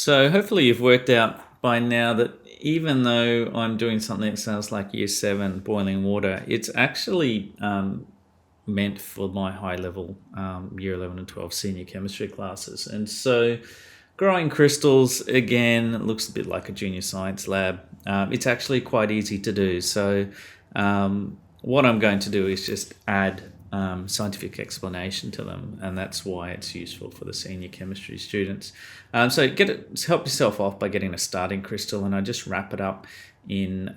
So hopefully you've worked out by now that even though I'm doing something that sounds like year 7 boiling water, it's actually meant for my high level year 11 and 12 senior chemistry classes. And so growing crystals, again, looks a bit like a junior science lab. It's actually quite easy to do. So what I'm going to do is just add scientific explanation to them, and that's why it's useful for the senior chemistry students. So help yourself off by getting a starting crystal, and I just wrap it up in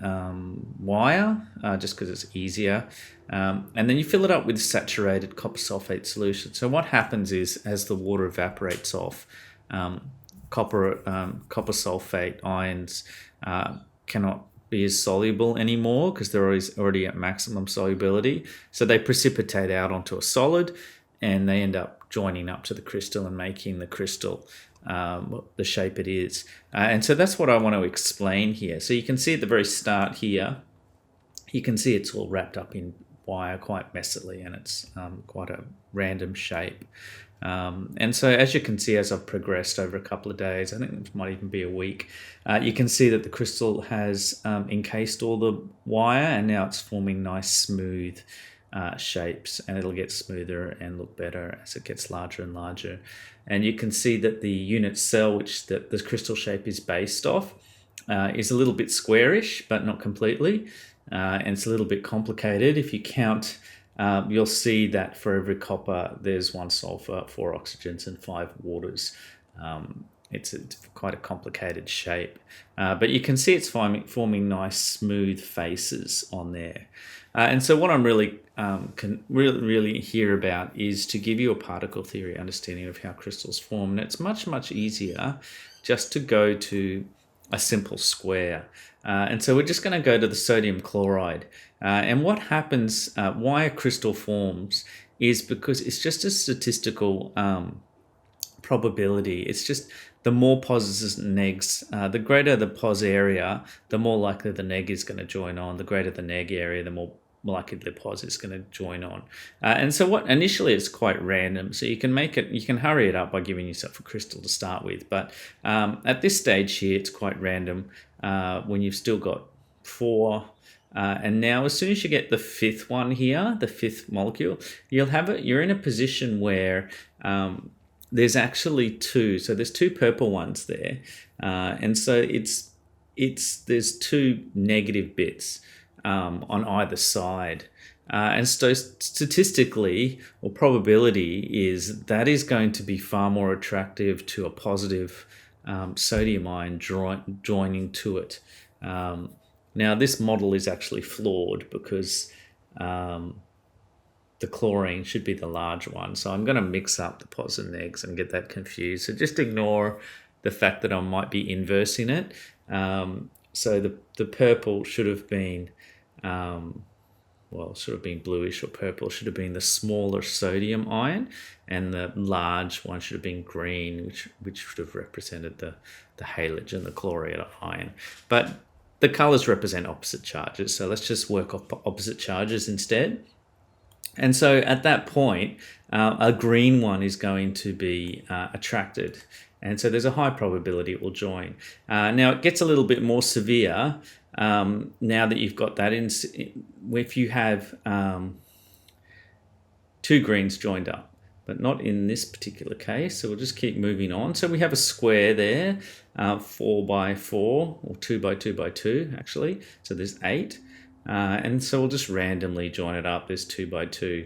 wire just because it's easier, and then you fill it up with saturated copper sulfate solution. So what happens is, as the water evaporates off, copper sulfate ions cannot be as soluble anymore because they're already at maximum solubility. So they precipitate out onto a solid, and they end up joining up to the crystal and making the crystal the shape it is. And so that's what I want to explain here. So you can see at the very start here, you can see it's all wrapped up in wire quite messily, and it's quite a random shape. And so as you can see, as I've progressed over a couple of days, I think it might even be a week, you can see that the crystal has encased all the wire, and now it's forming nice smooth shapes, and it'll get smoother and look better as it gets larger and larger. And you can see that the unit cell, which the crystal shape is based off, is a little bit squarish, but not completely. And it's a little bit complicated. If you count, you'll see that for every copper, there's 1 sulfur, 4 oxygens, and 5 waters. It's quite a complicated shape. But you can see it's forming nice, smooth faces on there. And so what I'm really really here about is to give you a particle theory understanding of how crystals form. And it's much, much easier just to go to a simple square. And so we're just going to go to the sodium chloride. And what happens, why a crystal forms, is because it's just a statistical probability. It's just the more positives and negs, the greater the pos area, the more likely the neg is going to join on. The greater the neg area, the more likely the pos is going to join on. And so what initially it's quite random. So you can hurry it up by giving yourself a crystal to start with. But at this stage here, it's quite random when you've still got 4. And now as soon as you get the 5th one here, the 5th molecule, you're in a position where there's actually 2. So there's 2 purple ones there. And so there's 2 negative bits on either side. And so statistically, or probability, is that is going to be far more attractive to a positive sodium ion joining to it. Now, this model is actually flawed because the chlorine should be the large one. So I'm going to mix up the pos and negs and get that confused. So just ignore the fact that I might be inversing it. So the purple should have been, should have been bluish or purple, should have been the smaller sodium ion, and the large one should have been green, which should have represented the halogen, the chloride ion. But the colours represent opposite charges, so let's just work off opposite charges instead. And so at that point, a green one is going to be attracted. And so there's a high probability it will join. Now it gets a little bit more severe now that you've got that in. If you have 2 greens joined up, but not in this particular case. So we'll just keep moving on. So we have a square there, 4 by 4, or 2 by 2 by 2, actually. So there's 8. And so we'll just randomly join it up. There's 2 by 2.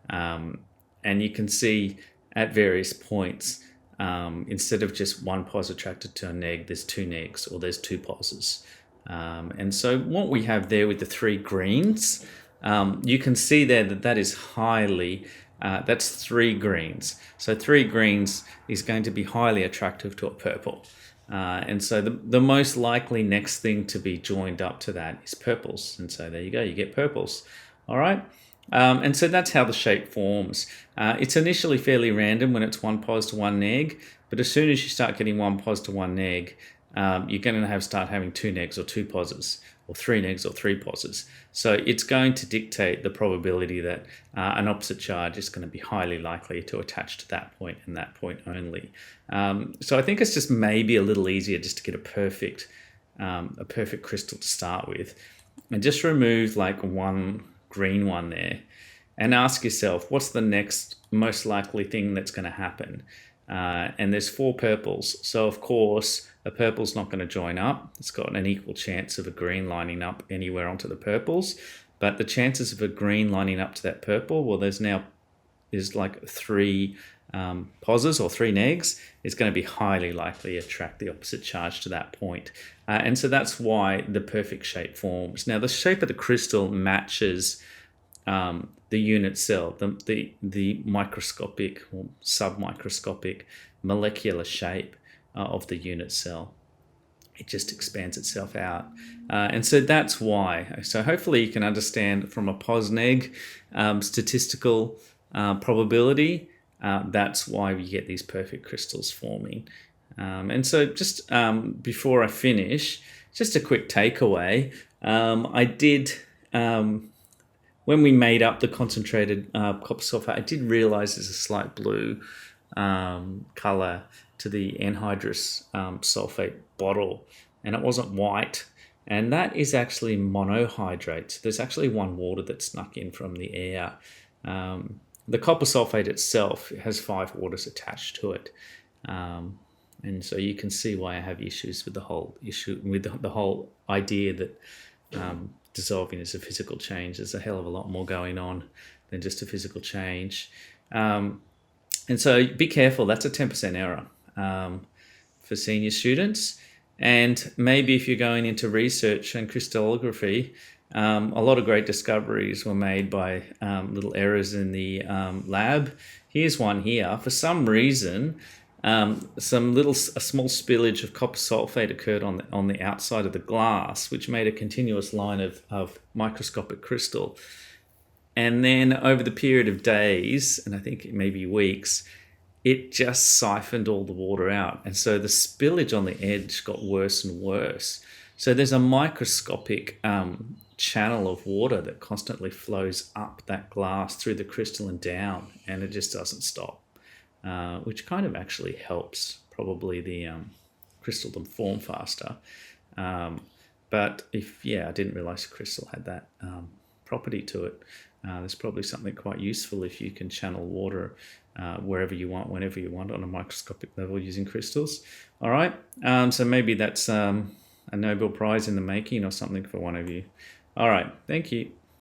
And you can see at various points, instead of just 1 pos attracted to a neg, there's 2 negs, or there's 2 poses. And so what we have there with the 3 greens, you can see there that is highly, that's 3 greens. So 3 greens is going to be highly attractive to a purple. And so the most likely next thing to be joined up to that is purples. And so there you go, you get purples. All right. And so that's how the shape forms. It's initially fairly random when it's 1 pos to 1 neg, but as soon as you start getting 1 pos to 1 neg, you're going to start having 2 negs or 2 poses. or 3 negs or 3 positives. So it's going to dictate the probability that an opposite charge is going to be highly likely to attach to that point and that point only. So I think it's just maybe a little easier just to get a perfect crystal to start with, and just remove like one green one there, and ask yourself, what's the next most likely thing that's going to happen? And there's 4 purples, so of course a purple's not going to join up. It's got an equal chance of a green lining up anywhere onto the purples, but the chances of a green lining up to that purple, well, there's like 3 positives or 3 negs, is going to be highly likely to attract the opposite charge to that point. And so that's why the perfect shape forms. Now the shape of the crystal matches the unit cell, the microscopic or submicroscopic molecular shape of the unit cell. It just expands itself out. And so that's why. So hopefully you can understand from a pos-neg statistical probability, that's why we get these perfect crystals forming. And so just before I finish, just a quick takeaway. I did... when we made up the concentrated copper sulfate, I did realize there's a slight blue color to the anhydrous sulfate bottle, and it wasn't white. And that is actually monohydrate. So there's actually one water that snuck in from the air. The copper sulfate itself has 5 waters attached to it. And so you can see why I have issues with the whole idea that dissolving is a physical change. There's a hell of a lot more going on than just a physical change. And so be careful. That's a 10% error for senior students. And maybe if you're going into research and crystallography, a lot of great discoveries were made by little errors in the lab. Here's one here. For some reason, a small spillage of copper sulfate occurred on the outside of the glass, which made a continuous line of microscopic crystal. And then over the period of days, and I think maybe weeks, it just siphoned all the water out. And so the spillage on the edge got worse and worse. So there's a microscopic channel of water that constantly flows up that glass through the crystal and down, and it just doesn't stop. Which kind of actually helps probably the crystal to form faster. But I didn't realize the crystal had that property to it. There's probably something quite useful if you can channel water wherever you want, whenever you want on a microscopic level using crystals. All right, so maybe that's a Nobel Prize in the making or something for one of you. All right, thank you.